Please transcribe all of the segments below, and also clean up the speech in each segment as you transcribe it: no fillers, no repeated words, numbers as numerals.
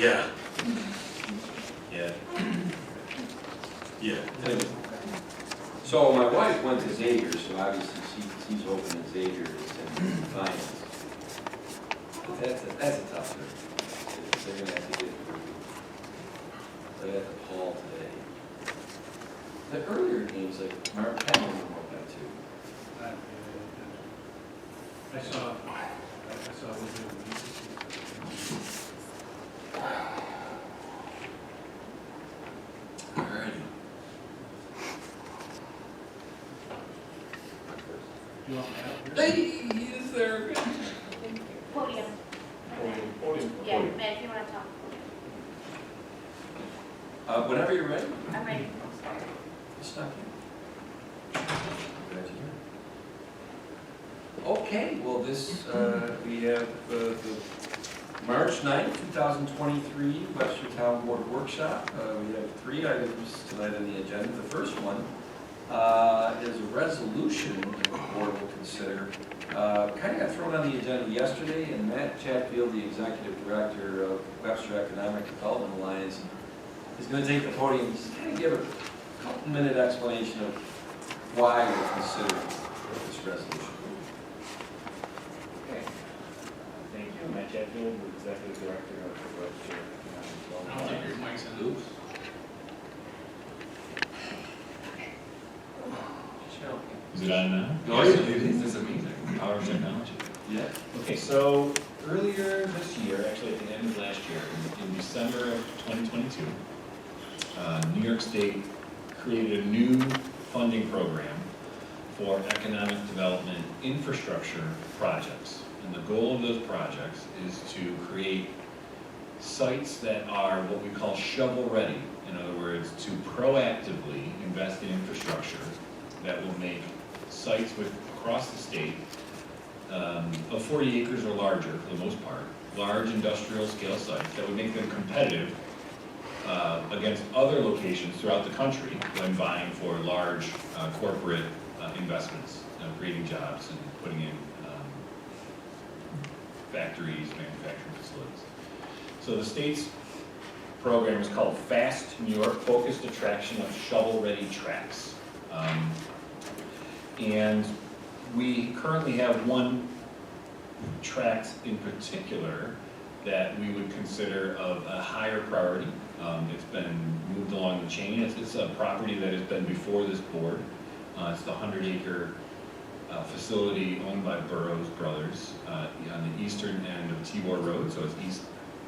Yeah. Yeah. Yeah. So my wife went to Xavier, so obviously she's hoping that Xavier is in finance. But that's a tough one. They're gonna have to get through. They have to Paul today. The earlier games, like Mark Penn wrote that too. I saw a little bit of Alrighty. Do you want me out here? Hey, is there? Podium. Yeah, Matt, if you want to talk. Whenever you're ready. I'm ready. Stop here. Glad you're here. Okay, well this, we have the March 9th, 2023 Webster Town Board Workshop. We have 3 items tonight on the agenda. The first one is a resolution that the board will consider. Kind of got thrown on the agenda yesterday, and Matt Chatfield, the Executive Director of Webster Economic Development Alliance, is going to take the podium and just kind of give a couple-minute explanation of why we're considering this resolution. Okay. Thank you. Matt Chatfield, Executive Director of the Webster Economic Development I'll take Alliance. your mics and oops. Is it on now? Oh, Yes, it is. It's amazing. Power of technology. Yeah. Okay, so earlier this year, actually at the end of last year, in December of 2022, New York State created a new funding program for economic development infrastructure projects. And the goal of those projects is to create sites that are what we call shovel-ready. In other words, to proactively invest in infrastructure that will make sites across the state of 40 acres or larger, for the most part, large industrial scale sites that would make them competitive against other locations throughout the country when vying for large corporate investments, creating jobs and putting in factories, manufacturing facilities. So the state's program is called FAST New York, Focused Attraction of Shovel-Ready Tracks. And we currently have one tract in particular that we would consider of a higher priority. It's been moved along the chain. It's a property that has been before this board. It's the 100-acre facility owned by Burroughs Brothers on the eastern end of Tibor Road, so it's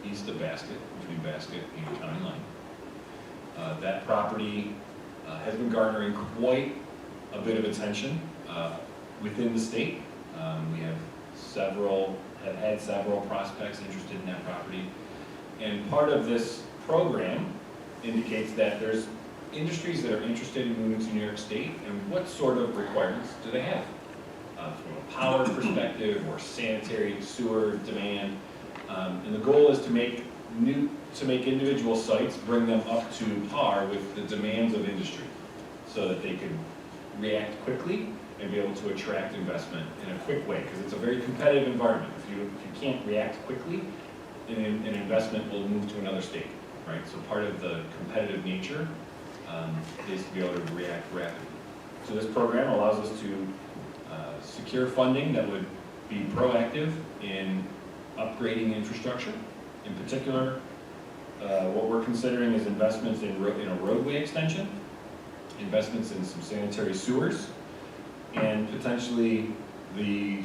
east of Basket, between Basket and County Line. That property has been garnering quite a bit of attention within the state. We have had several prospects interested in that property. And part of this program indicates that there's industries that are interested in moving to New York State, and what sort of requirements do they have? From a power perspective or sanitary sewer demand. And the goal is to make individual sites, bring them up to par with the demands of industry so that they can react quickly and be able to attract investment in a quick way, because it's a very competitive environment. If you can't react quickly, an investment will move to another state, right? So part of the competitive nature is to be able to react rapidly. So this program allows us to secure funding that would be proactive in upgrading infrastructure. In particular, what we're considering is investments in a roadway extension, investments in some sanitary sewers, and potentially the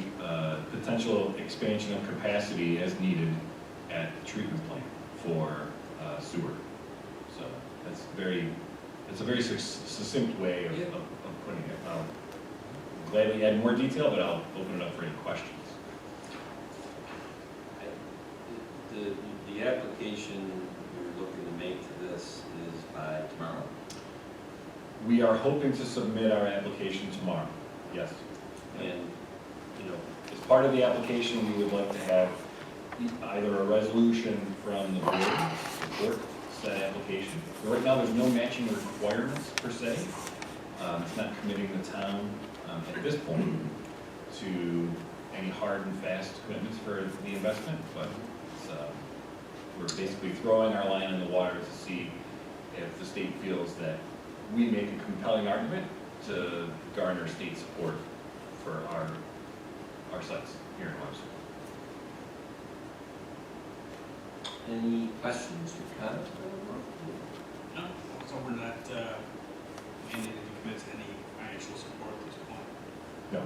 potential expansion of capacity as needed at the treatment plant for sewer. So that's a very succinct way of putting it. I'll gladly add more detail, but I'll open it up for any questions. The application we're looking to make to this is by tomorrow? We are hoping to submit our application tomorrow, yes. And, As part of the application, we would like to have either a resolution from the board to support said application. Right now, there's no matching requirements per se. It's not committing the town at this point to any hard and fast commitments for the investment, but we're basically throwing our line in the water to see if the state feels that we make a compelling argument to garner state support for our sites here in Webster. Any questions or comments? No, so we're not mandated to commit to any financial support at this point. No.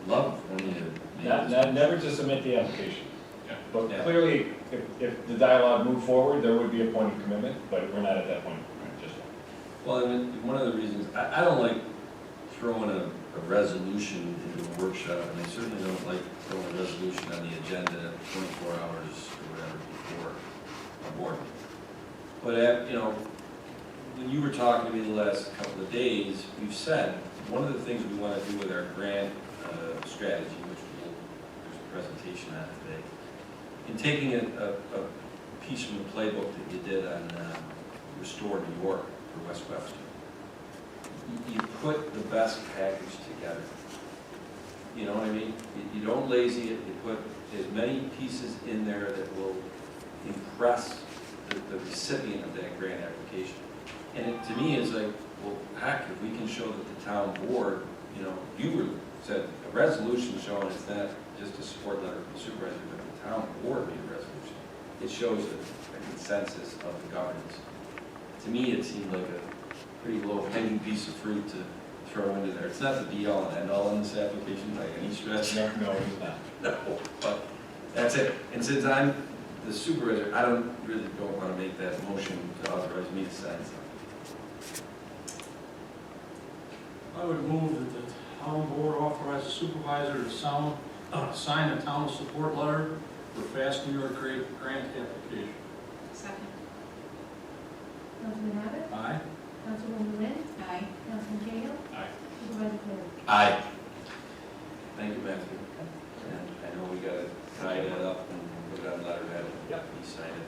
Love for me to. Never to submit the application. Yeah. But Yeah. clearly, if the dialogue moved forward, there would be a point of commitment, but we're not at that point just yet. Well, I mean, one of the reasons, I don't like throwing a resolution into a workshop, and I certainly don't like throwing a resolution on the agenda 24 hours or whatever before a board meeting. But, you know, when you were talking to me the last couple of days, we've said, one of the things we want to do with our grant strategy, which there's a presentation on today, in taking a piece from the playbook that you did on Restore New York for West Webster, you put the best package together. You know what I mean? You don't lazy it, you put as many pieces in there that will impress the recipient of that grant application. And it, to me, is like, well, heck, if we can show that the town board, you know, you said a resolution showing it's not just a support letter from the supervisor, but the town board made a resolution. It shows a consensus of the governance. To me, it seemed like a pretty low-hanging piece of fruit to throw into there. It's not the be-all and end-all in this application by any stretch. No, it's not. No, but that's it. And since I'm the supervisor, I don't want to make that motion to authorize me to sign something. I would move that the town board authorize the supervisor to sign a town support letter for Fast New York grant application. Second. Councilman Abbott? Aye. Councilwoman Lynn? Aye. Councilman Cahill? Aye. Supervisor Taylor? Aye. Thank you, Matthew. And I know we gotta tie that up and put it on letterhead. Yep. He signed it.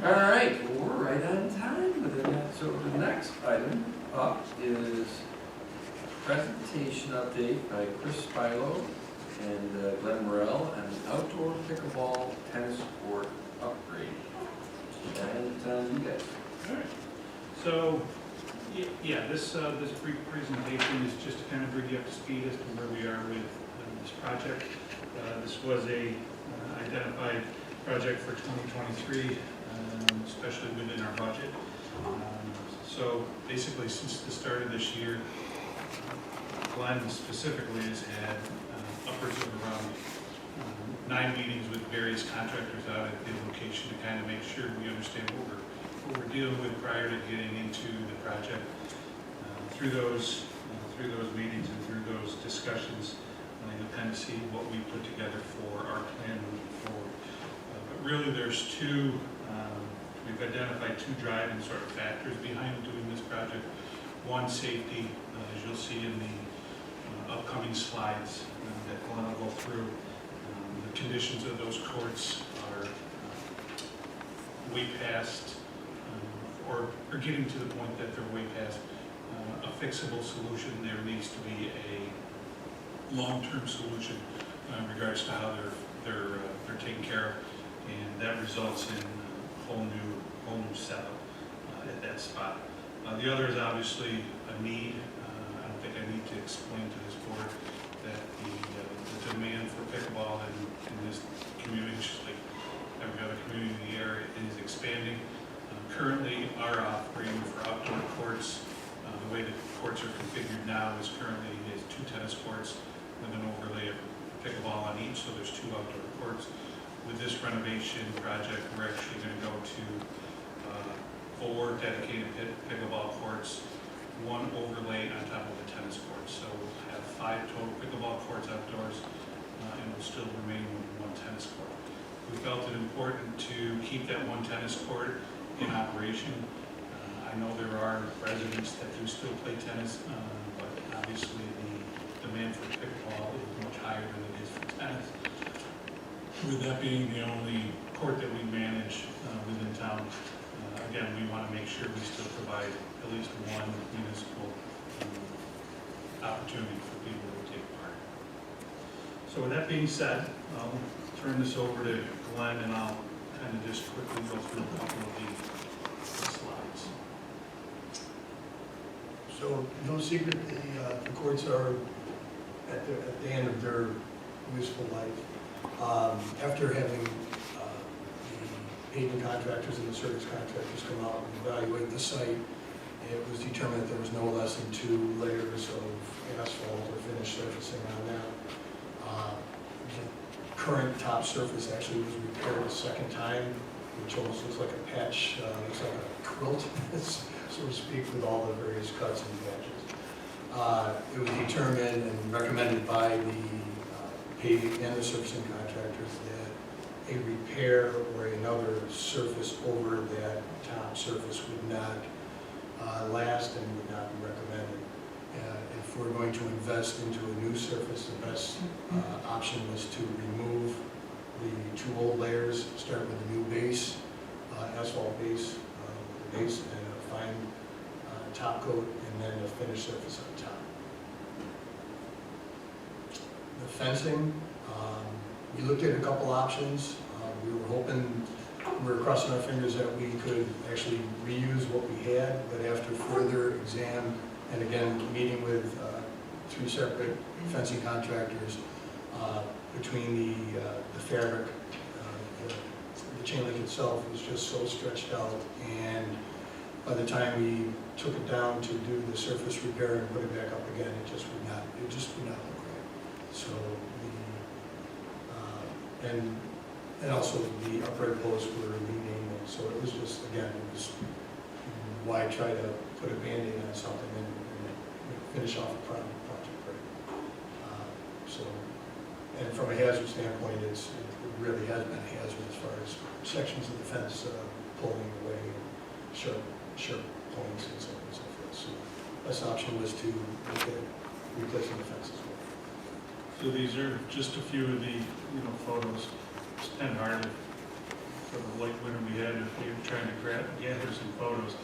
All right, well, we're right on time with it. So the next item up is presentation update by Chris Spilo and Glenn Morrell on the outdoor pickleball tennis court upgrade. And you guys. All right. So, yeah, this brief presentation is just to kind of bring you up to speed as to where we are with this project. This was a identified project for 2023, especially within our budget. So basically, since the start of this year, Glenn specifically has had upwards of around 9 meetings with various contractors out at the location to kind of make sure we understand what we're dealing with prior to getting into the project. Through those meetings and through those discussions, you kind of see what we put together for our plan moving forward. But really, there's two. We've identified two driving sort of factors behind doing this project. One, safety, as you'll see in the upcoming slides that Glenn will go through. The conditions of those courts are way past, or getting to the point that they're way past a fixable solution. There needs to be a long-term solution in regards to how they're taken care of, and that results in a whole new setup at that spot. The other is obviously a need. I don't think I need to explain to this board that the demand for pickleball in this community, just like every other community in the area, is expanding. Currently, our offering for outdoor courts, the way the courts are configured now is currently is 2 tennis courts with an overlay of pickleball on each, so there's 2 outdoor courts. With this renovation project, we're actually going to go to 4 dedicated pickleball courts, 1 overlay on top of the tennis courts. So we'll have 5 total pickleball courts outdoors, and we'll still remain with 1 tennis court. We felt it important to keep that 1 tennis court in operation. I know there are residents that do still play tennis, but obviously the demand for pickleball is much higher than it is for tennis. With that being the only court that we manage within town, again, we want to make sure we still provide at least 1 municipal opportunity for people to take part. So with that being said, I'll turn this over to Glenn and I'll kind of just quickly go through a couple of the slides. So, no secret, the courts are at the end of their useful life. After having the paving contractors and the service contractors come out and evaluate the site, it was determined that there was no less than 2 layers of asphalt or finished surfacing on that. The current top surface actually was repaired a second time, which almost looks like a patch, looks like a quilt, so to speak, with all the various cuts and patches. It was determined and recommended by the paving and the surfacing contractors that a repair or another surface over that top surface would not last and would not be recommended. If we're going to invest into a new surface, the best option was to remove the 2 old layers, start with a new base, asphalt base, and a fine top coat, and then a finished surface on top. The fencing, we looked at a couple options. We were hoping, we were crossing our fingers that we could actually reuse what we had, but after further exam, and again, meeting with 3 separate fencing contractors, between the fabric, the chain link itself was just so stretched out, and by the time we took it down to do the surface repair and put it back up again, it just would not look right. So and also the upright posts were renaming, so it was just, again, it was, why try to put a Band-Aid on something and finish off a project right? So, and from a hazard standpoint, it really has been a hazard as far as sections of the fence pulling away, and sharp points and so on and so forth. So, best option was to look at replacing the fence as well. So these are just a few of the, photos. It's kind of hard for the light winter we had, if we were trying to gather some photos.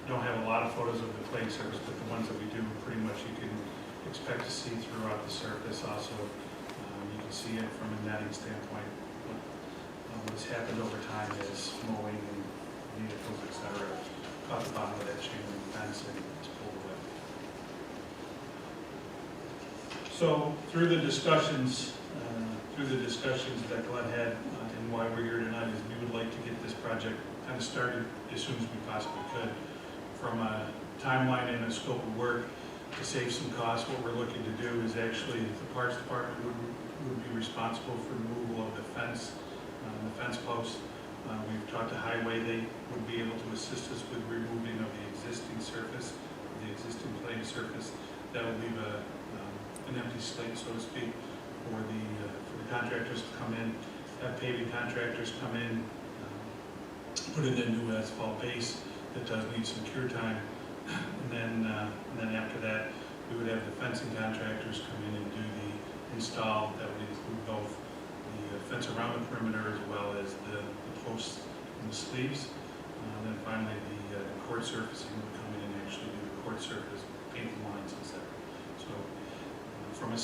Don't have a lot of photos of the clay surface, but the ones that we do, pretty much you can expect to see throughout the surface. Also, you can see it from a netting standpoint. What's happened over time is mowing and vehicles, etc., caught the bottom of that chain link fence and it's pulled away. So through the discussions that Glenn had and why we're here tonight is we would like to get this project kind of started as soon as we possibly could. From a timeline and a scope of work to save some costs, what we're looking to do is actually the parts department would be responsible for removal of the fence posts. We've talked to Highway, they would be able to assist us with removing of the existing surface, the existing clay surface. That would leave an empty slate, so to speak, for the contractors to come in, have paving contractors come in, put in a new asphalt base that does need some cure time, and then after that, we would have the fencing contractors come in and do the install. That would include both the fence around the perimeter as well as the posts and the sleeves. Then finally, the court surfacing would come in and actually do the court surface, paint the lines, etc. So from a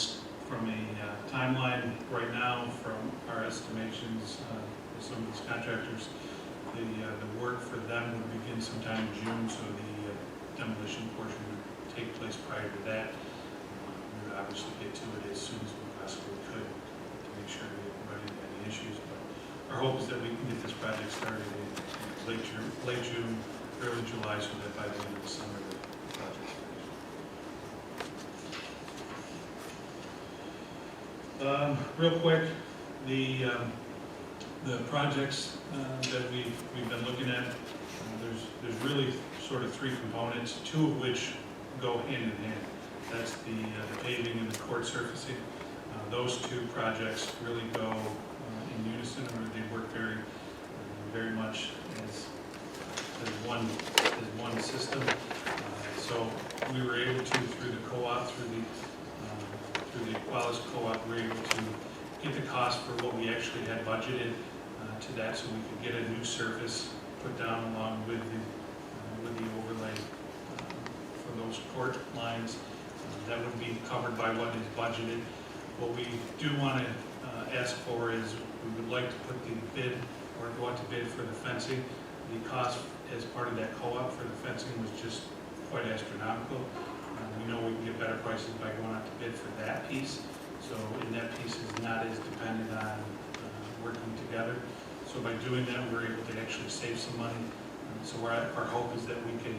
timeline right now, from our estimations, with some of these contractors, the work for them would begin sometime in June, so the demolition portion would take place prior to that. We would obviously get to it as soon as we possibly could to make sure we didn't run into any issues. But our hope is that we can get this project started in late June, early July, so that by the end of the summer the project's finished. Real quick, the projects that we've been looking at, there's really sort of 3 components, 2 of which go hand in hand. That's the paving and the court surfacing. Those 2 projects really go in unison, or they work very much as one system. So we were able to, through the co-op, through the Equalis co-op, we were able to get the cost for what we actually had budgeted to that, so we could get a new surface put down along with the overlay for those court lines. That would be covered by what is budgeted. What we do want to ask for is, we would like to put the bid, or go out to bid for the fencing. The cost as part of that co-op for the fencing was just quite astronomical. We know we can get better prices by going out to bid for that piece. So, and that piece is not as dependent on working together. So by doing that, we're able to actually save some money. So our hope is that we can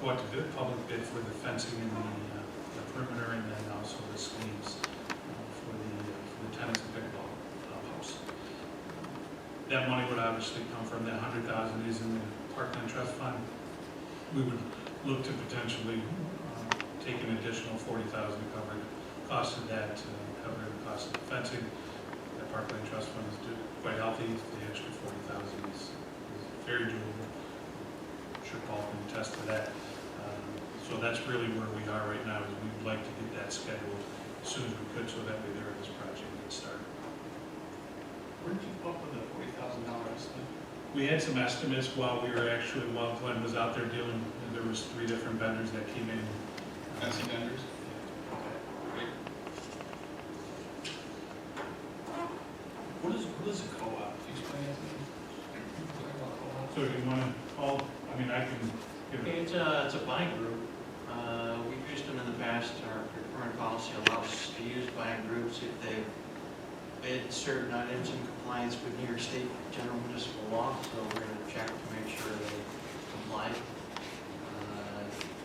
go out to bid, public bid for the fencing and the perimeter, and then also the sleeves for the tennis and pickleball posts. That money would obviously come from that $100,000 is in the Parkland Trust Fund. We would look to potentially take an additional $40,000 to cover the cost of that, to cover the cost of the fencing. The Parkland Trust Fund is quite healthy. The extra $40,000 is very doable. I'm sure Paul can attest to that. So that's really where we are right now, is we would like to get that scheduled as soon as we could, so that way there this project gets started. Where did you come up with the $40,000 estimate? We had some estimates while Glenn was out there dealing, there was 3 different vendors that came in. Fencing vendors? Okay, great. What is a co-op? Can you explain that to me? Talk about co-op. So do you want to, Paul, I mean, I can give it. It's a buying group. We've used them in the past. Our current policy allows us to use buying groups if they've bid certain items in compliance with New York State general municipal law. So we're going to check to make sure they comply.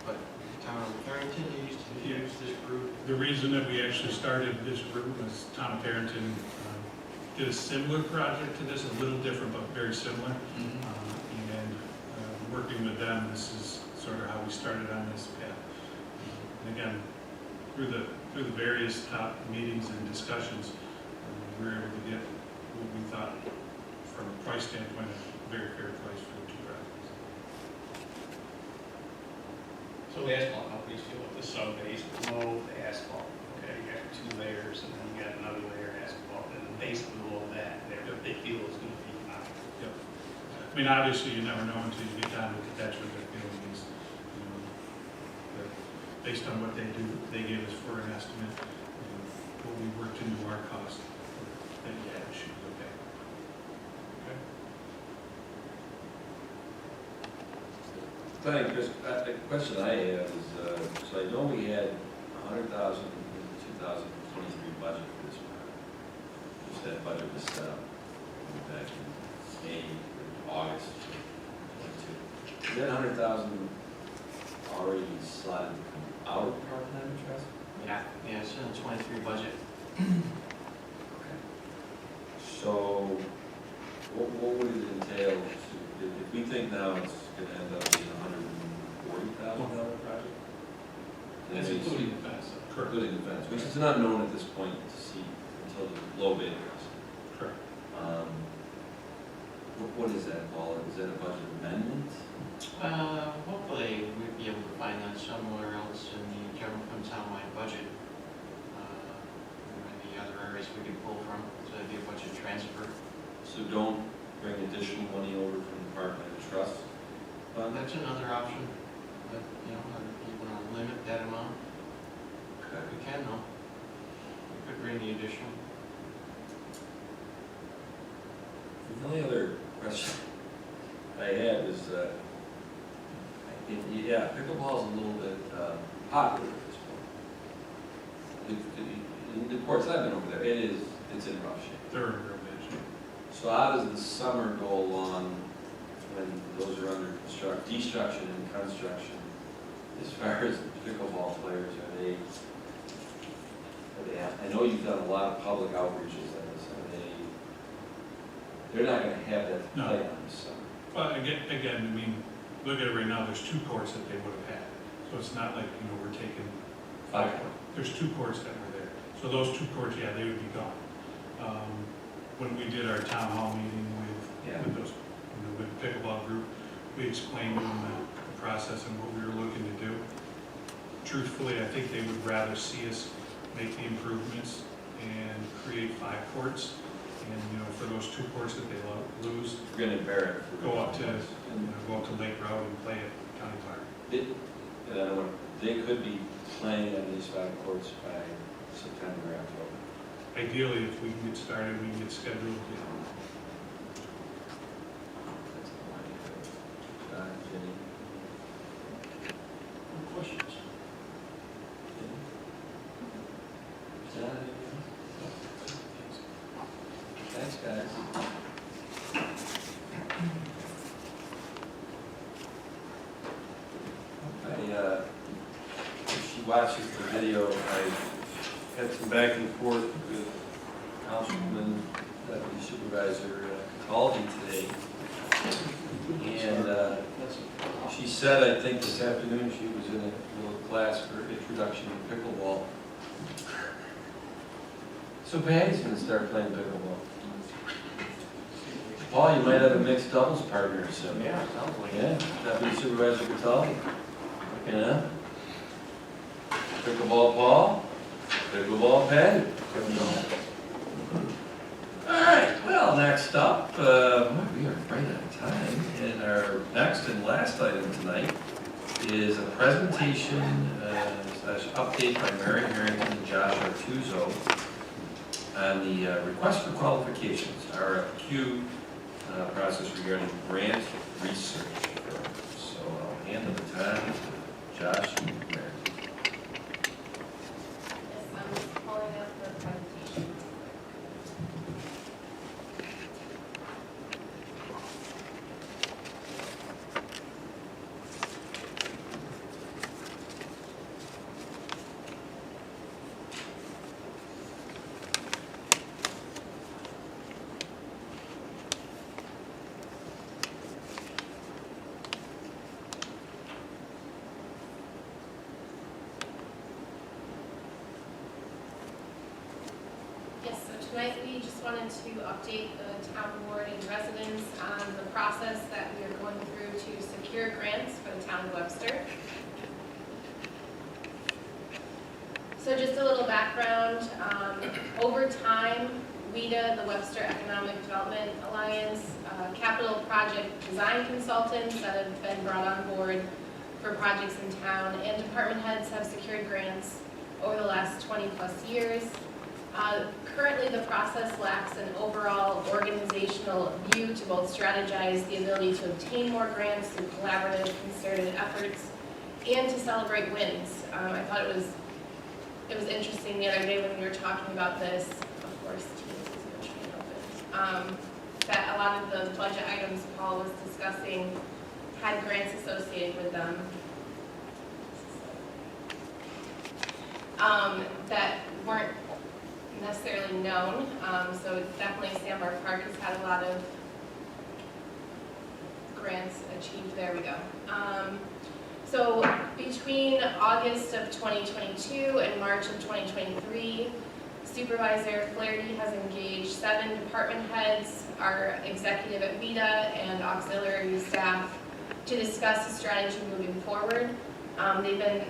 But the town of Carrington used to use this group. The reason that we actually started this group was Tom Carrington did a similar project to this, a little different but very similar. And working with them, this is sort of how we started on this path. And again, through the various top meetings and discussions, we were able to get what we thought, from a price standpoint, a very fair price for the 2 projects. So the asphalt companies feel with the sub-base below the asphalt. Okay, you got 2 layers, and then you got another layer of asphalt, and the base below that, they feel is going to be high. Yep. I mean, obviously, you never know until you get down to the detriment of buildings. But based on what they do, they gave us for an estimate, what we worked into our cost, then yeah, it should be okay. Thank you, Chris. The question I have is, so I know we had $100,000 in the 2023 budget for this project. Just that budget was set up back in May, August 22. Is that $100,000 already slotted out of part-time trust? Yeah, it's in the 23 budget. Okay. So, what would it entail to, if we think now it's going to end up being $140,000 project? That's including the fence. Correct. Including the fence, which is not known at this point to see until the low bid comes. Correct. What is that, Paul? Is that a budget amendment? Hopefully we'd be able to find that somewhere else in the general fund townwide budget. There might be other areas we could pull from, so it'd be a budget transfer. So don't bring additional money over from the Parkland Trust Fund? That's another option, but, if you want to limit that amount, Okay. we can though. We could bring the additional. The only other question I had is, pickleball is a little bit popular at this point. In the courts I've been over there, it's in rough shape. They're in real bad shape. So how does the summer go along when those are under destruction and construction? As far as pickleball players, I know you've done a lot of public outreaches on this, they're not gonna have that to play on this summer. But again, I mean, look at it right now, there's 2 courts that they would have had. So it's not like, we're taking 5 Okay. courts. There's 2 courts that were there. So those 2 courts, yeah, they would be gone. When we did our town hall meeting with those, with the pickleball group, we explained to them the process and what we were looking to do. Truthfully, I think they would rather see us make the improvements and create 5 courts. And, for those 2 courts that they lose, We're gonna bear it. go up to Lake Road and play at County Park. And I don't know, they could be playing on these 5 courts by September, October. Ideally, if we can get started, we can get scheduled. That's all I have. Jenny? Questions? John, anything? Thanks, guys. If she watches the video, I had some back and forth with Councilman Deputy Supervisor Cataldi today. And she said, I think this afternoon, she was in a little class for introduction to pickleball. So Patty's gonna start playing pickleball. Paul, you might have a mixed doubles partner soon. Yeah, sounds like it. Yeah, Deputy Supervisor Cataldi. Yeah. Pickleball Paul, pickleball Patty. All right, well, next up, we are right on time, and our next and last item tonight is a presentation slash update by Mary Harrington and Josh Artuzo on the request for qualifications, RFQ process regarding grant research firms. So I'll hand the baton to Josh and Mary. Yes, I'm just pulling up the presentation. Yes, so tonight we just wanted to update the town board and residents on the process that we are going through to secure grants for the town of Webster. So just a little background, over time, WEDA, the Webster Economic Development Alliance, capital project design consultants that have been brought on board for projects in town, and department heads have secured grants over the last 20 plus years. Currently, the process lacks an overall organizational view to both strategize the ability to obtain more grants through collaborative, concerted efforts, and to celebrate wins. I thought it was interesting the other day when we were talking about this, of course, Teams is eventually open, that a lot of the budget items Paul was discussing had grants associated with them. That weren't necessarily known, so definitely Sandbar Park has had a lot of grants achieved. There we go. So between August of 2022 and March of 2023, Supervisor Flaherty has engaged 7 department heads, our executive at WEDA, and auxiliary staff to discuss the strategy moving forward. They've been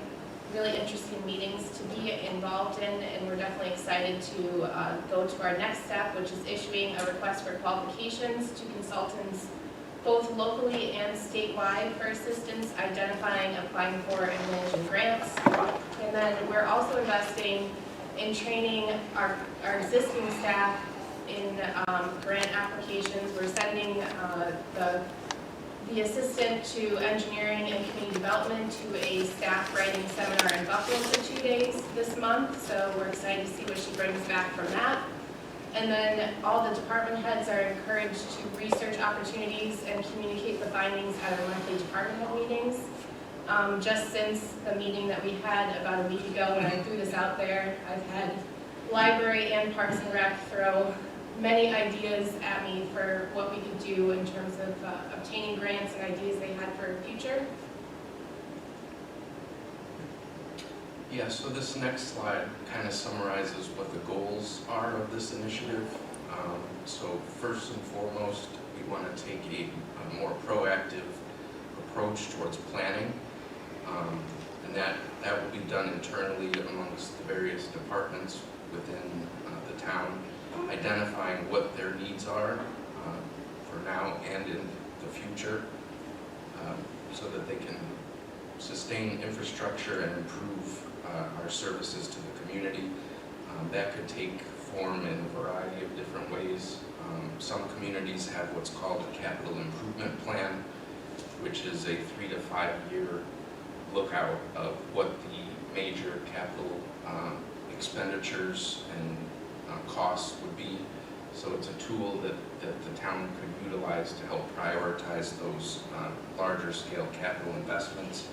really interesting meetings to be involved in, and we're definitely excited to go to our next step, which is issuing a request for qualifications to consultants both locally and statewide for assistance identifying, applying for, and managing grants. And then we're also investing in training our existing staff in grant applications. We're sending the assistant to engineering and community development to a staff writing seminar in Buffalo for 2 days this month, so we're excited to see what she brings back from that. And then all the department heads are encouraged to research opportunities and communicate the findings at our monthly department head meetings. Just since the meeting that we had about a week ago when I threw this out there, I've had library and Parks and Rec throw many ideas at me for what we could do in terms of obtaining grants and ideas they had for the future. Yeah, so this next slide kind of summarizes what the goals are of this initiative. So first and foremost, we want to take a more proactive approach towards planning. And that will be done internally amongst the various departments within the town, identifying what their needs are for now and in the future, so that they can sustain infrastructure and improve our services to the community. That could take form in a variety of different ways. Some communities have what's called a capital improvement plan, which is a 3 to 5 year lookout of what the major capital expenditures and costs would be. So it's a tool that the town could utilize to help prioritize those larger scale capital investments.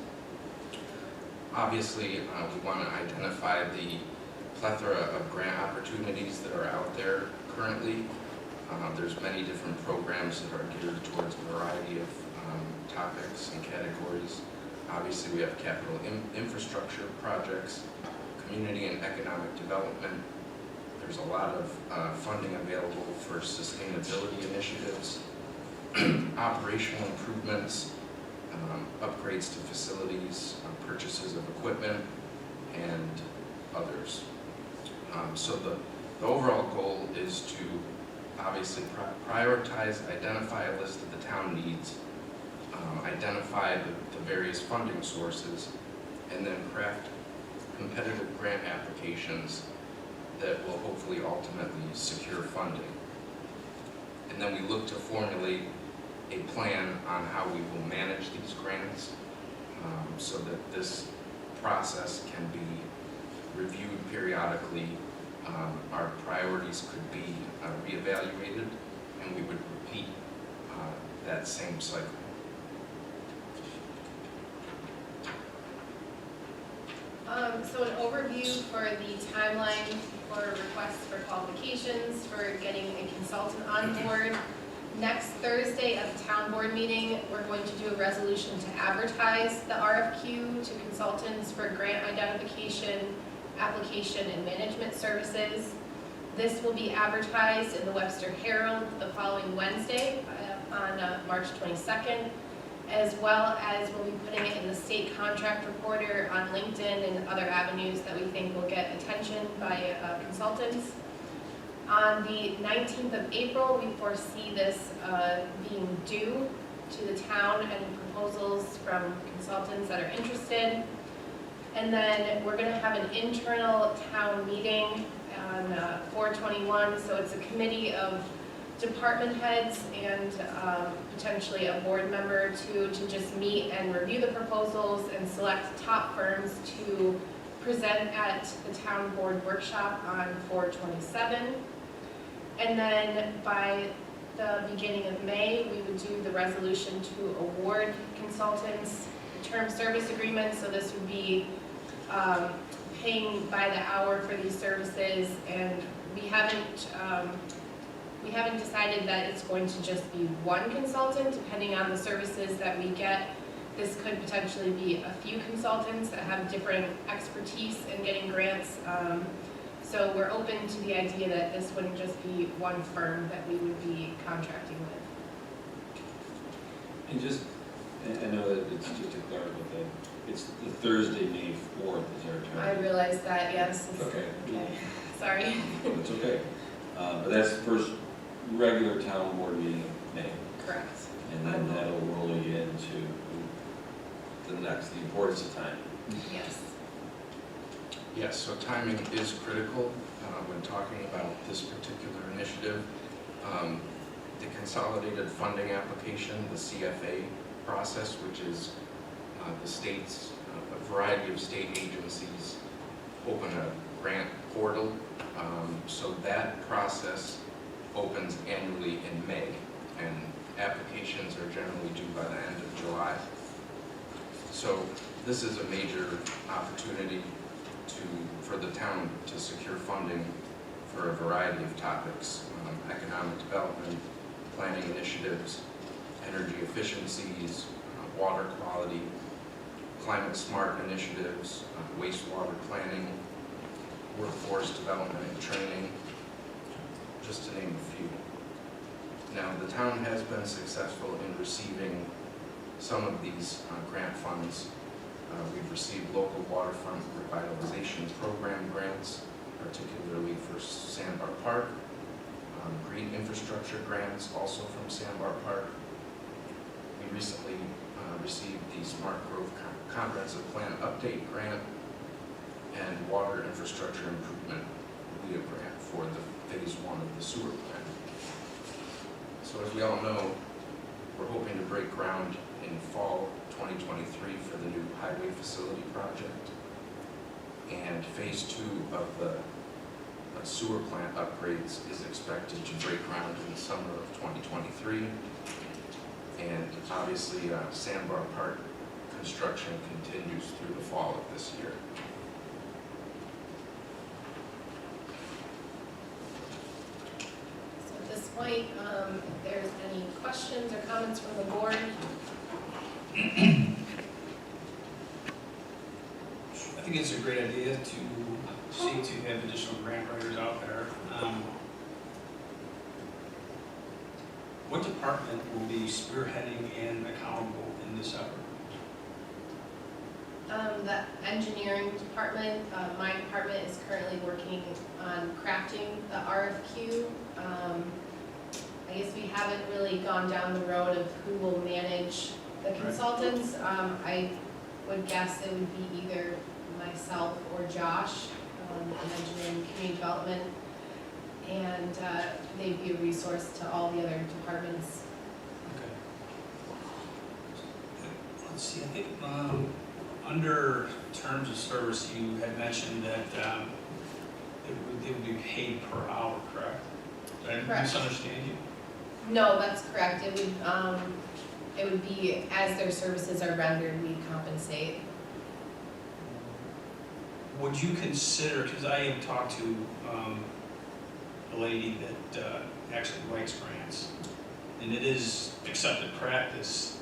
Obviously, we want to identify the plethora of grant opportunities that are out there currently. There's many different programs that are geared towards a variety of topics and categories. Obviously, we have capital infrastructure projects, community and economic development. There's a lot of funding available for sustainability initiatives, operational improvements, upgrades to facilities, purchases of equipment, and others. So the overall goal is to obviously prioritize, identify a list of the town needs, identify the various funding sources, and then craft competitive grant applications that will hopefully ultimately secure funding. And then we look to formulate a plan on how we will manage these grants so that this process can be reviewed periodically. Our priorities could be reevaluated, and we would repeat that same cycle. So an overview for the timeline for requests for qualifications for getting a consultant on board. Next Thursday at the town board meeting, we're going to do a resolution to advertise the RFQ to consultants for grant identification, application, and management services. This will be advertised in the Webster Herald the following Wednesday on March 22nd, as well as we'll be putting it in the state contract reporter on LinkedIn and other avenues that we think will get attention by consultants. On the 19th of April, we foresee this being due to the town and proposals from consultants that are interested. And then we're going to have an internal town meeting on 4/21, so it's a committee of department heads and potentially a board member or two to just meet and review the proposals and select top firms to present at the town board workshop on 4/27. And then by the beginning of May, we would do the resolution to award consultants term service agreements. So this would be paying by the hour for these services, and we haven't decided that it's going to just be one consultant. Depending on the services that we get, this could potentially be a few consultants that have different expertise in getting grants. So we're open to the idea that this wouldn't just be one firm that we would be contracting with. And just, I know that it's just to clarify that it's the Thursday, May 4th is our term. I realize that, yes. It's okay. Okay, sorry. It's okay. But that's the first regular town board meeting of May. Correct. And then that'll roll you into the importance of time. Yes. Yes, so timing is critical when talking about this particular initiative. The consolidated funding application, the CFA process, which is the state's, a variety of state agencies open a grant portal. So that process opens annually in May, and applications are generally due by the end of July. So this is a major opportunity for the town to secure funding for a variety of topics: economic development, planning initiatives, energy efficiencies, water quality, climate smart initiatives, wastewater planning, workforce development and training, just to name a few. Now, the town has been successful in receiving some of these grant funds. We've received local waterfront revitalization program grants, particularly for Sandbar Park, green infrastructure grants also from Sandbar Park. We recently received the Smart Growth Comprehensive Plan Update Grant and Water Infrastructure Improvement WIA grant for the phase 1 of the sewer plant. So as we all know, we're hoping to break ground in fall 2023 for the new highway facility project. And phase 2 of the sewer plant upgrades is expected to break ground in the summer of 2023. And obviously, Sandbar Park construction continues through the fall of this year. So at this point, if there's any questions or comments from the board, I think it's a great idea to seek to have additional grant writers out there. What department will be spearheading and accountable in this effort? the engineering department, my department is currently working on crafting the RFQ. I guess we haven't really gone down the road of who will manage the consultants. I would guess it would be either myself or Josh, in engineering community development, and they'd be a resource to all the other departments. Okay. Let's see, I think, under terms of service, you had mentioned that it would be paid per hour, correct? Did I Correct. misunderstand you? No, that's correct. It would be as their services are rendered, we compensate. Would you consider, because I have talked to a lady that actually writes grants, and it is accepted practice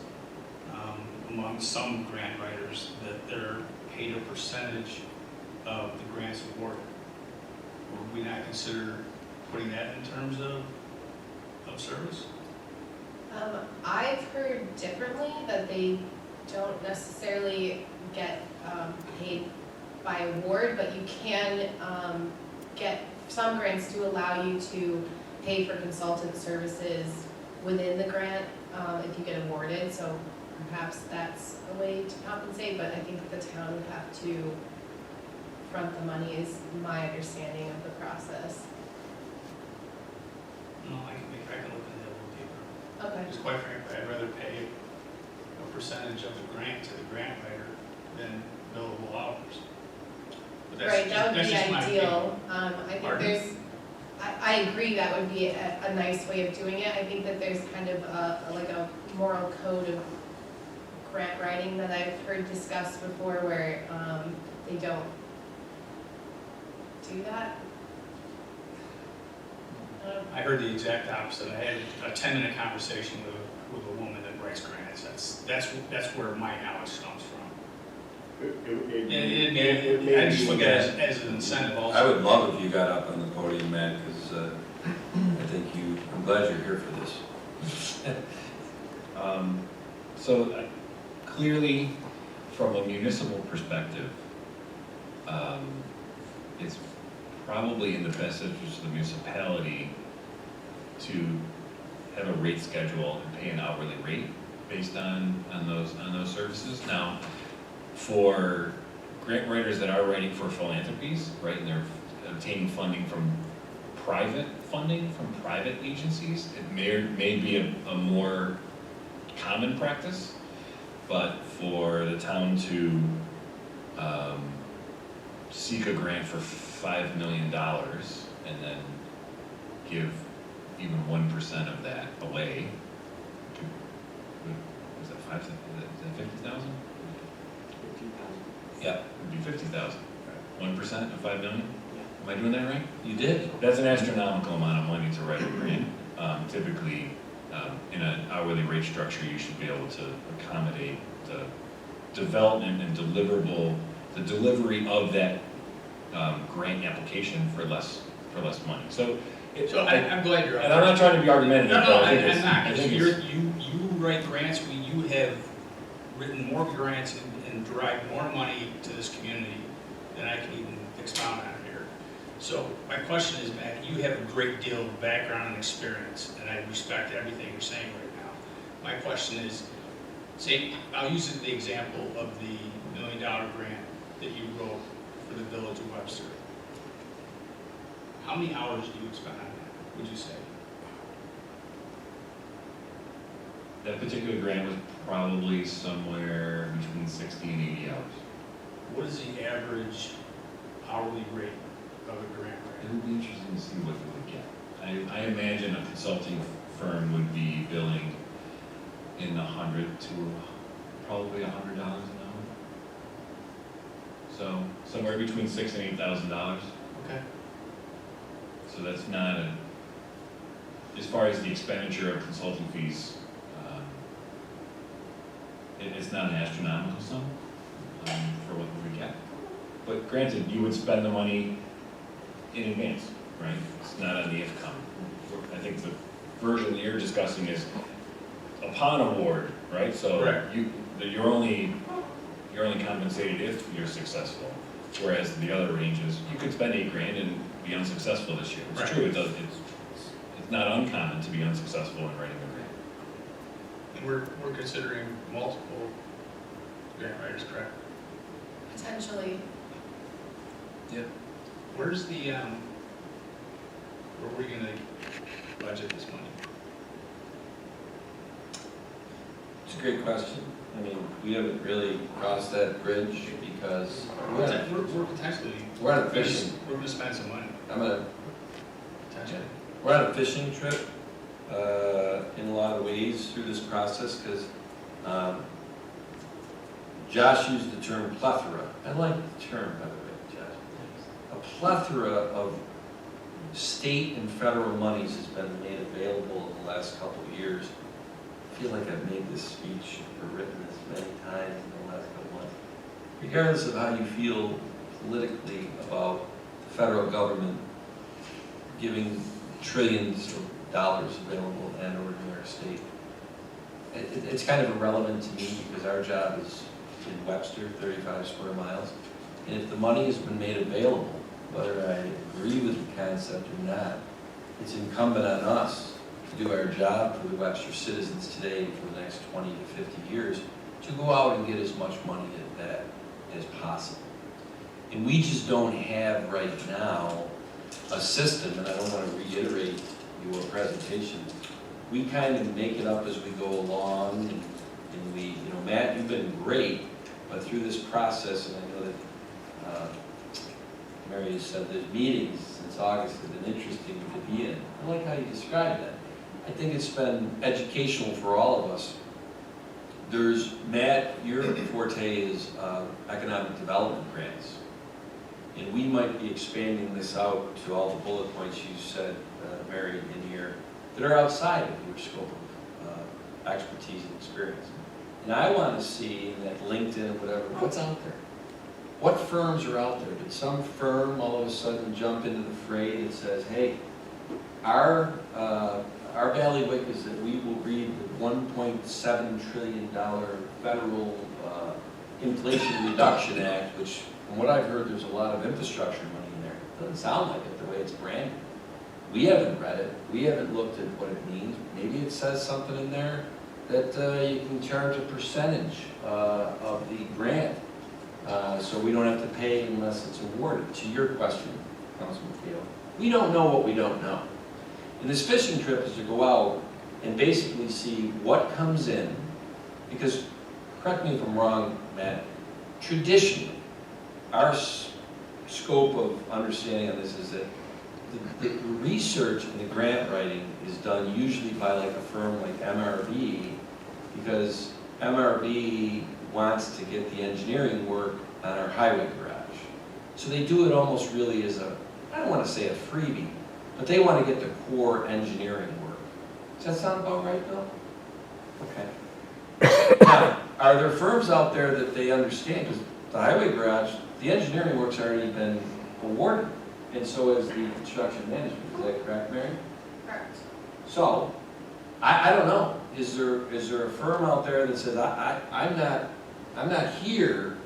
among some grant writers that they're paid a percentage of the grants awarded. Would we not consider putting that in terms of service? I've heard differently that they don't necessarily get paid by award, but you can get, some grants do allow you to pay for consultant services within the grant if you get awarded, so perhaps that's a way to compensate, but I think the town would have to front the money is my understanding of the process. No, I can look into that a little deeper. Okay. Because quite frankly, I'd rather pay a percentage of the grant to the grant writer than billable hours. But that's Right, just- that would that's be just my opinion. ideal. I think Pardon? there's, I agree that would be a nice way of doing it. I think that there's kind of like a moral code of grant writing that I've heard discussed before where they don't do that. I heard the exact opposite. I had a 10-minute conversation with a woman that writes grants. That's where my knowledge comes from. I just look at it as an incentive also. I would love if you got up on the podium, Matt, because I think I'm glad you're here for this. So clearly, from a municipal perspective, it's probably in the best interest of the municipality to have a rate schedule and pay an hourly rate based on those services. Now, for grant writers that are writing for philanthropies, right, and they're obtaining funding from private agencies, it may be a more common practice, but for the town to seek a grant for $5 million and then give even 1% of that away, is that 5? Is that 50,000? Yeah, it would be 50,000. 1% of 5 million? Am I doing that right? You did. That's an astronomical amount of money to write a grant. Typically, in an hourly rate structure, you should be able to accommodate the development and the delivery of that grant application for less money. So I'm glad you're up. and I'm not trying to be argumentative, No, but I think I'm it's, not. I think You it's, write grants, you have written more grants and derived more money to this community than I can even expound on here. So my question is, Matt, you have a great deal of background and experience, and I respect everything you're saying right now. My question is, say, I'll use the example of the $1 million grant that you wrote for the village of Webster. How many hours do you expend on that, would you say? That particular grant was probably somewhere between 60 and 80 hours. What is the average hourly rate of a grant It writer? would be interesting to see what we would get. I imagine a consulting firm would be billing in the $100 to probably $100 an hour. So somewhere between $6,000 and $8,000. Okay. So that's not a, as far as the expenditure of consulting fees, it's not an astronomical sum for what we would get. But granted, you would spend the money in advance, right? It's not on the income. I think the version that you're discussing is upon award, right? So Correct. you're only compensated if you're successful. Whereas the other ranges, you could spend $8,000 and be unsuccessful this year. It's Right. true, it's not uncommon to be unsuccessful in writing a grant. And we're considering multiple grant writers, correct? Potentially. Where's the, where are we gonna budget this money? It's a great question. I mean, we haven't really crossed that bridge because we're We're potentially, on a fishing, we're gonna spend some money, potentially. we're on a fishing trip in a lot of ways through this process because Josh used the term plethora. I like the term, by the way, Josh. A plethora of state and federal monies has been made available in the last couple of years. I feel like I've made this speech or written this many times in the last couple months. Regardless of how you feel politically about the federal government giving trillions of dollars available and or to our state, it's kind of irrelevant to me because our job is in Webster, 35 square miles. And if the money has been made available, whether I agree with the concept or not, it's incumbent on us to do our job for the Webster citizens today and for the next 20 to 50 years to go out and get as much money at that as possible. And we just don't have right now a system, and I don't want to reiterate your presentation. We kind of make it up as we go along, and we, you know, Matt, you've been great, but through this process, and I know that Mary has said that meetings since August have been interesting to be in. I like how you described that. I think it's been educational for all of us. There's, Matt, your forte is economic development grants. And we might be expanding this out to all the bullet points you said, Mary, in here, that are outside of your scope of expertise and experience. And I want to see in that LinkedIn or whatever, what's out there? What firms are out there? Did some firm all of a sudden jump into the fray that says, hey, our bailiwick is that we will read the $1.7 trillion federal Inflation Reduction Act, which from what I've heard, there's a lot of infrastructure money in there. It doesn't sound like it the way it's branded. We haven't read it. We haven't looked at what it means. Maybe it says something in there that you can charge a percentage of the grant. So we don't have to pay unless it's awarded. To your question, Councilman Cahill, we don't know what we don't know. And this fishing trip is to go out and basically see what comes in, because, correct me if I'm wrong, Matt, traditionally, our scope of understanding on this is that the research and the grant writing is done usually by like a firm like MRB, because MRB wants to get the engineering work on our highway garage. So they do it almost really as a, I don't want to say a freebie, but they want to get the core engineering work. Does that sound about right, Bill? Okay. Now, are there firms out there that they understand? Because the highway garage, the engineering work's already been awarded, and so is the construction management. Is that correct, Mary? Correct. So, I don't know. Is there a firm out there that says I'm not here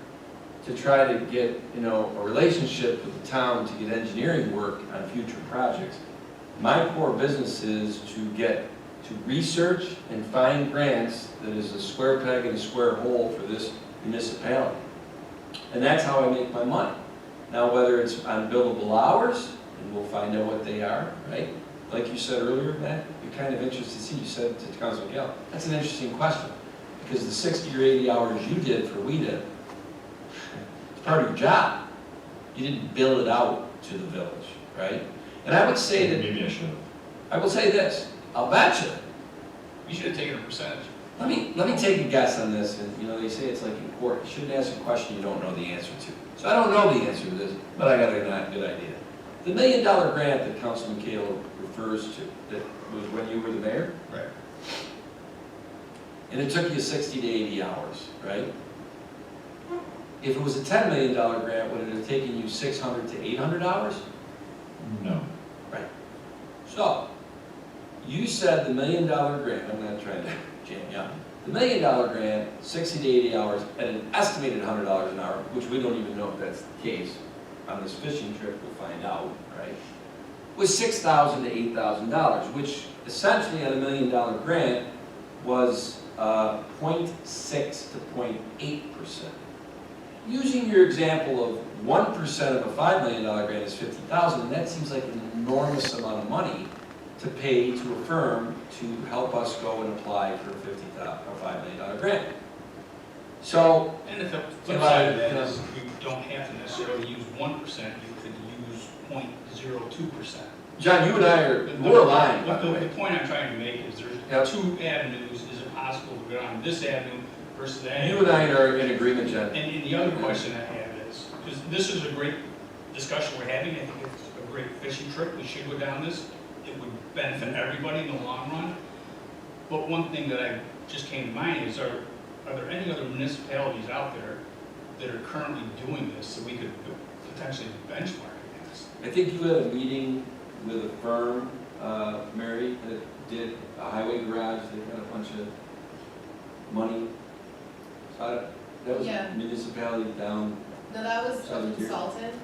to try to get, you know, a relationship with the town to get engineering work on future projects. My core business is to research and find grants that is a square peg and a square hole for this municipality. And that's how I make my money. Now, whether it's on billable hours, and we'll find out what they are, right? Like you said earlier, Matt, you're kind of interested to see, you said to Councilman Gale, that's an interesting question, because the 60 or 80 hours you did for we did, it's part of your job. You didn't bill it out to the village, right? And I would say that, Maybe I should have. I will say this, I'll bet you, You should have taken a percentage. let me take a guess on this, and you know, they say it's like in court, you shouldn't ask a question you don't know the answer to. So I don't know the answer to this, but I got a good idea. The $1 million grant that Councilman Cahill refers to, that was when you were the mayor, Right. and it took you 60 to 80 hours, right? If it was a $10 million grant, would it have taken you 600 to 800 hours? No. So, you said the $1 million grant, I'm not trying to jam you up, the $1 million grant, 60 to 80 hours, at an estimated $100 an hour, which we don't even know if that's the case. On this fishing trip, we'll find out, right? Was $6,000 to $8,000, which essentially on a $1 million grant was 0.6 to 0.8%. Using your example of 1% of a $5 million grant is $50,000, and that seems like an enormous amount of money to pay to a firm to help us go and apply for a $5 million grant. So, And the flip side of that is you don't have to necessarily use 1%, you could use 0.02%. John, you and I are, we're aligned, by the The way. point I'm trying to make is Yep. there's two avenues. Is it possible to go down this avenue versus that? You and I are in agreement, John. And the other question I have is, because this is a great discussion we're having, I think it's a great fishing trip, we should go down this. It would benefit everybody in the long run. But one thing that I just came to mind is, are there any other municipalities out there that are currently doing this that we could potentially benchmark against? I think you had a meeting with a firm, Mary, that did a highway garage, they got a bunch of money. So that was Yeah. a municipality down, No, that was a Southern Tier. consultant,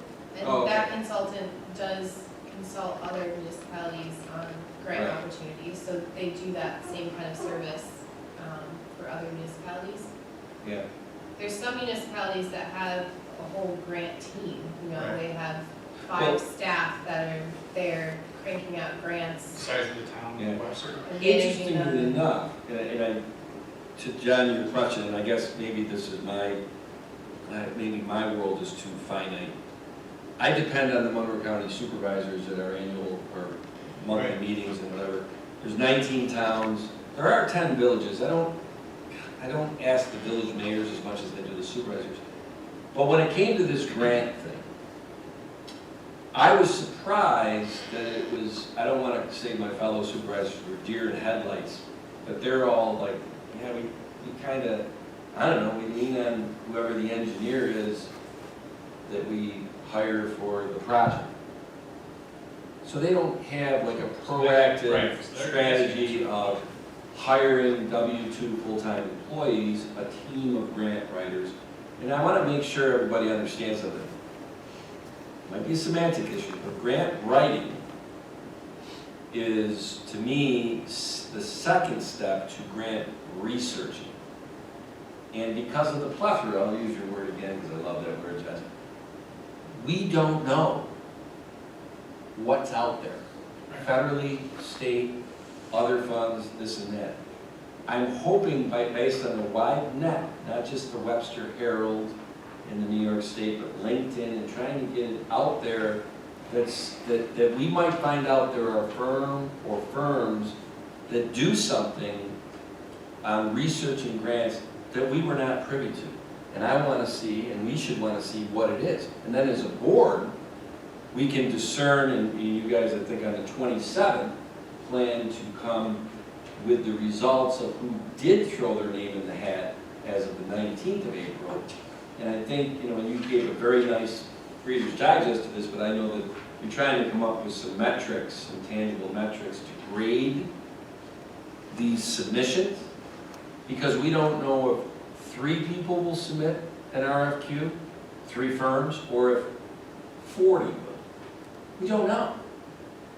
Oh, and that okay. consultant does consult other municipalities on grant Right. opportunities, so they do that same kind of service for other municipalities. yeah. There's some municipalities that have a whole grant team, you know, Right. they have Well- 5 staff that are there cranking out The grants size of the town Yeah. of Webster? and managing Interestingly them. enough, and I, to John, your question, and I guess maybe this is maybe my world is too finite. I depend on the Monroe County supervisors at our annual or monthly Right. meetings and whatever. There's 19 towns, there are 10 villages. I don't ask the village mayors as much as I do the supervisors. But when it came to this grant thing, I was surprised that it was, I don't want to say my fellow supervisors were deer in headlights, but they're all like, yeah, we kind of, I don't know, we lean on whoever the engineer is that we hire for the project. So they don't have like a proactive Right. strategy of hiring W-2 full-time employees, a team of grant writers. And I want to make sure everybody understands something. Might be a semantic issue, but grant writing is, to me, the second step to grant researching. And because of the plethora, I'll use your word again because I love that word, Jess, we don't know what's out there. Federally, state, other funds, this and that. I'm hoping based on a wide net, not just the Webster Herald and the New York State, but LinkedIn, and trying to get it out there, that we might find out there are firm or firms that do something on research and grants that we were not privy to. And I want to see, and we should want to see what it is. And then as a board, we can discern, and you guys, I think on the 27th, plan to come with the results of who did throw their name in the hat as of the 19th of April. And I think, you know, you gave a very nice Reader's Digest to this, but I know that you're trying to come up with some metrics, some tangible metrics to grade these submissions, because we don't know if 3 people will submit an RFQ, 3 firms, or if 40 will. We don't know.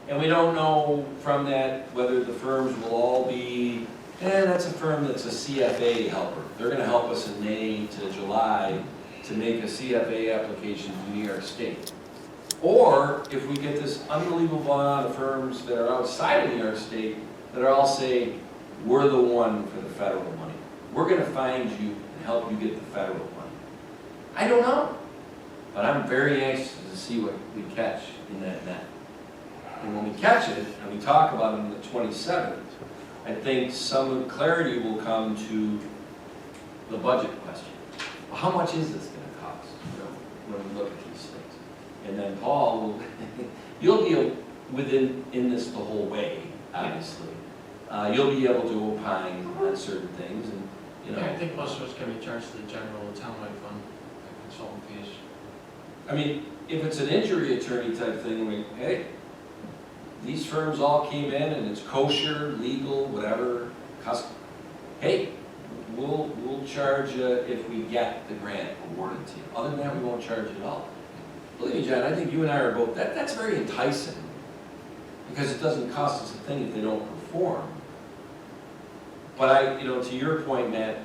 And we don't know from that whether the firms will all be, that's a firm that's a CFA helper. They're gonna help us in May to July to make a CFA application to New York State. Or if we get this unbelievable amount of firms that are outside of New York State that are all saying, we're the one for the federal money. We're gonna find you and help you get the federal money. I don't know, but I'm very anxious to see what we catch in that net. And when we catch it, and we talk about it on the 27th, I think some clarity will come to the budget question. Well, how much is this gonna cost, when we look at these things? And then Paul will, you'll be in this the whole way, obviously. You'll be able to opine on certain things, and, Yeah, I think most of it's gonna be charged to the general townwide fund, the consultant fees. I mean, if it's an injury attorney type thing, we, hey, these firms all came in and it's kosher, legal, whatever, hey, we'll charge you if we get the grant awarded to you. Other than that, we won't charge you at all. Believe me, John, I think you and I are both, that's very enticing, because it doesn't cost us a thing if they don't perform. But to your point, Matt,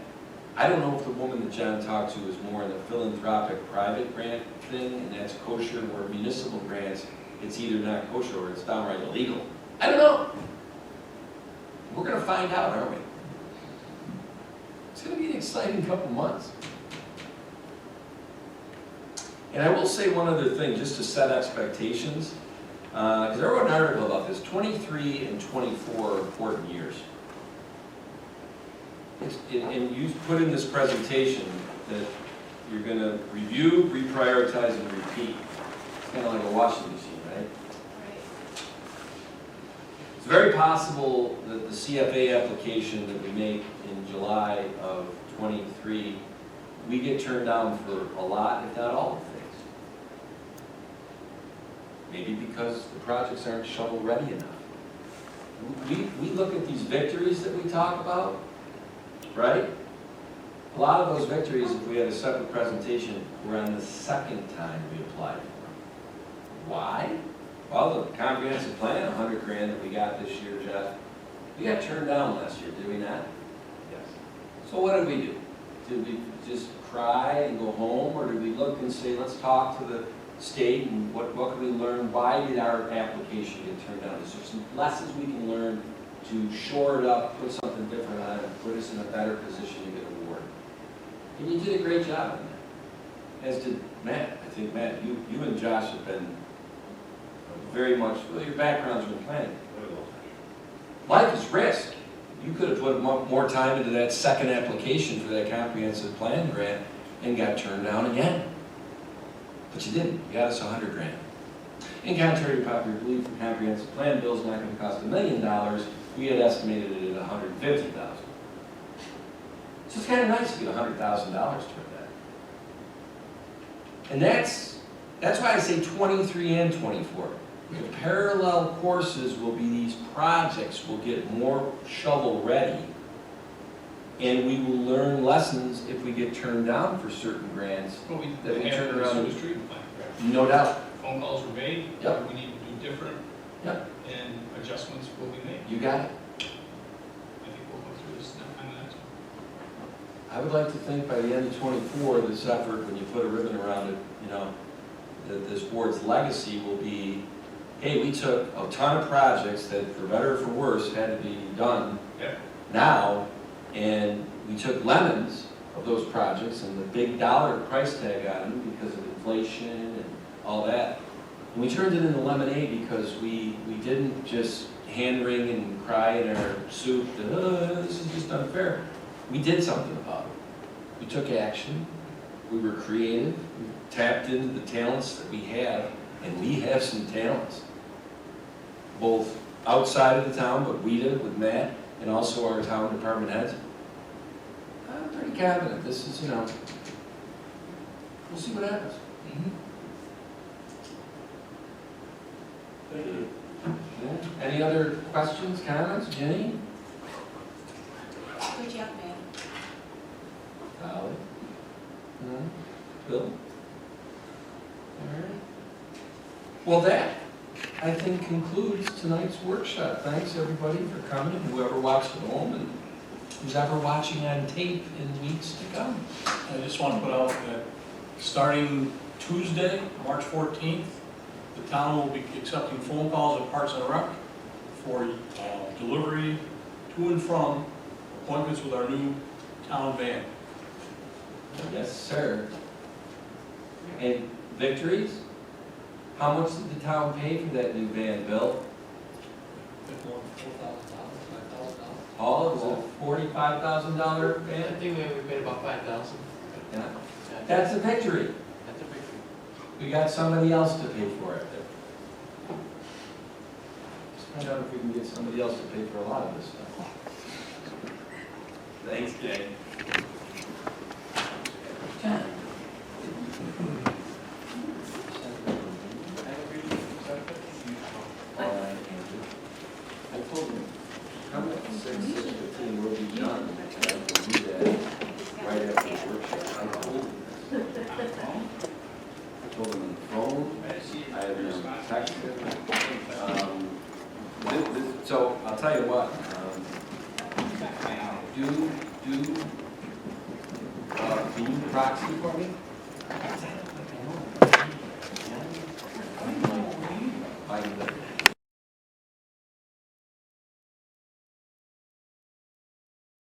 I don't know if the woman that John talked to is more in the philanthropic private grant thing, and that's kosher, where municipal grants, it's either not kosher or it's downright illegal. I don't know. We're gonna find out, aren't we? It's gonna be an exciting couple months. And I will say one other thing, just to set expectations, because I wrote an article about this. 23 and 24 are important years. And you put in this presentation that you're going to review, reprioritize, and repeat. It's kind of like a washing machine, right? Right. It's very possible that the CFA application that we make in July of 23, we get turned down for a lot, if not all of things. Maybe because the projects aren't shovel ready enough. We look at these victories that we talk about, right? A lot of those victories, if we had a separate presentation, were on the second time we applied for them. Why? Well, the comprehensive plan, $100 grand that we got this year, Jeff, we got turned down last year, did we not? Yes. So what did we do? Did we just cry and go home, or did we look and say, let's talk to the state and what can we learn? Why did our application get turned down? Is there some lessons we can learn to shore it up, put something different on it, and put us in a better position to get an award? And you did a great job on that, as did Matt. I think, Matt, you and Josh have been very much, well, your backgrounds in planning. Life is risk. You could have put more time into that second application for that comprehensive plan grant and got turned down again. But you didn't. You got us $100 grand. And contrary to popular belief, the comprehensive plan bill is not going to cost $1 million. We had estimated it at $150,000. So it's kind of nice to get $100,000 toward that. And that's why I say 23 and 24. The parallel courses will be these projects will get more shovel ready, and we will learn lessons if we get turned down for certain grants. Well, we That we have turn the around sewage and- treatment plant, correct? No doubt. Phone calls were made, Yep. what we need to do different, Yep. and adjustments will be made. You got it. I think we'll go through this now, on the next one. I would like to think by the end of 24, this effort, when you put a ribbon around it, that this board's legacy will be, hey, we took a ton of projects that, for better or for worse, had to be done Yep. now, and we took lemons of those projects and the big dollar price tag on them because of inflation and all that. And we turned it into lemonade because we didn't just hand wring and cry in our soup that, this is just unfair. We did something about it. We took action, we were creative, we tapped into the talents that we have, and we have some talents. Both outside of the town, but we did with Matt, and also our town department heads. I'm pretty confident this is, we'll see what happens. Yeah. Any other questions, comments, Jenny? Good job, man. Holly? No? Bill? All right. Well, that, I think, concludes tonight's workshop. Thanks, everybody, for coming, whoever watched at home, and who's ever watching on tape in weeks to come. I just want to put out that starting Tuesday, March 14th, The town will be accepting phone calls at Parks and Rec for delivery to and from appointments with our new town van. Yes, sir. And Victories? How much did the town pay for that new van, Bill? Bit more than $4,000, $5,000. Paul, it was a $45,000 I van? think we paid about 5,000. Yeah. That's a victory. That's a victory. We got somebody else to pay for it. Just find out if we can get somebody else to pay for a lot of this stuff. Thanks, gang. I told him, come at 6:15, we'll be done. And I will do that right after the workshop. I told him this. I told him on the phone, I had him text him. So I'll tell you what, can you proxy for me? I can do it.